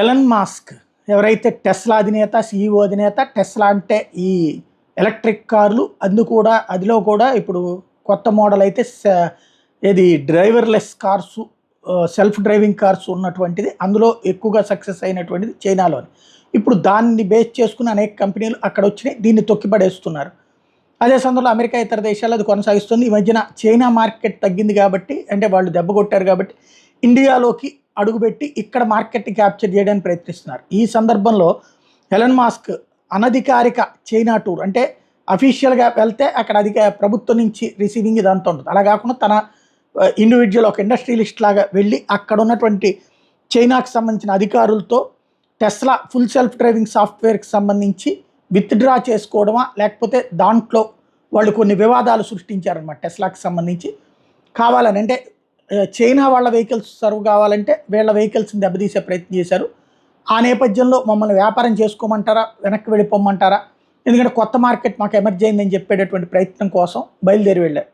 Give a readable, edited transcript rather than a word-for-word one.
Elon Musk ఎవరైతే Tesla అధినేత, CEO అధినేత. టెస్లా అంటే ఈ ఎలక్ట్రిక్ కార్లు, అందులో కూడా ఇప్పుడు కొత్త మోడల్ అయితే ఏది driverless cars, self driving cars ఉన్నటువంటిది. అందులో ఎక్కువగా సక్సెస్ అయినటువంటిది చైనాలోని. ఇప్పుడు దాన్ని బేస్ చేసుకుని అనేక కంపెనీలు అక్కడ వచ్చినాయి, దీన్ని తొక్కిపడేస్తున్నారు. అదే సందర్భంలో అమెరికా ఇతర దేశాలు అది కొనసాగిస్తుంది. ఈ మధ్యన చైనా మార్కెట్ తగ్గింది కాబట్టి, అంటే వాళ్ళు దెబ్బ కొట్టారు కాబట్టి ఇండియాలోకి అడుగుపెట్టి ఇక్కడ మార్కెట్ని క్యాప్చర్ చేయడానికి ప్రయత్నిస్తున్నారు. ఈ సందర్భంలో ఎలన్ మాస్క్ అనధికారిక చైనా టూర్, అంటే అఫీషియల్గా వెళ్తే అక్కడ ప్రభుత్వం నుంచి రిసీవింగ్ ఇదంతా ఉంటుంది. అలా కాకుండా తన ఇండివిజువల్ ఒక ఇండస్ట్రియలిస్ట్ లాగా వెళ్ళి అక్కడ ఉన్నటువంటి చైనాకు సంబంధించిన అధికారులతో టెస్లా ఫుల్ సెల్ఫ్ డ్రైవింగ్ సాఫ్ట్వేర్కి సంబంధించి విత్డ్రా చేసుకోవడమా, లేకపోతే దాంట్లో వాళ్ళు కొన్ని వివాదాలు సృష్టించారనమాట టెస్లాకి సంబంధించి. కావాలని అంటే చైనా వాళ్ళ వెహికల్స్ సర్వ్ కావాలంటే వీళ్ళ వెహికల్స్ని దెబ్బతీసే ప్రయత్నం చేశారు. ఆ నేపథ్యంలో మమ్మల్ని వ్యాపారం చేసుకోమంటారా, వెనక్కి వెళ్ళిపోమంటారా, ఎందుకంటే కొత్త మార్కెట్ మాకు ఎమర్జ్ అయిందని చెప్పేటటువంటి ప్రయత్నం కోసం బయలుదేరి వెళ్ళారు.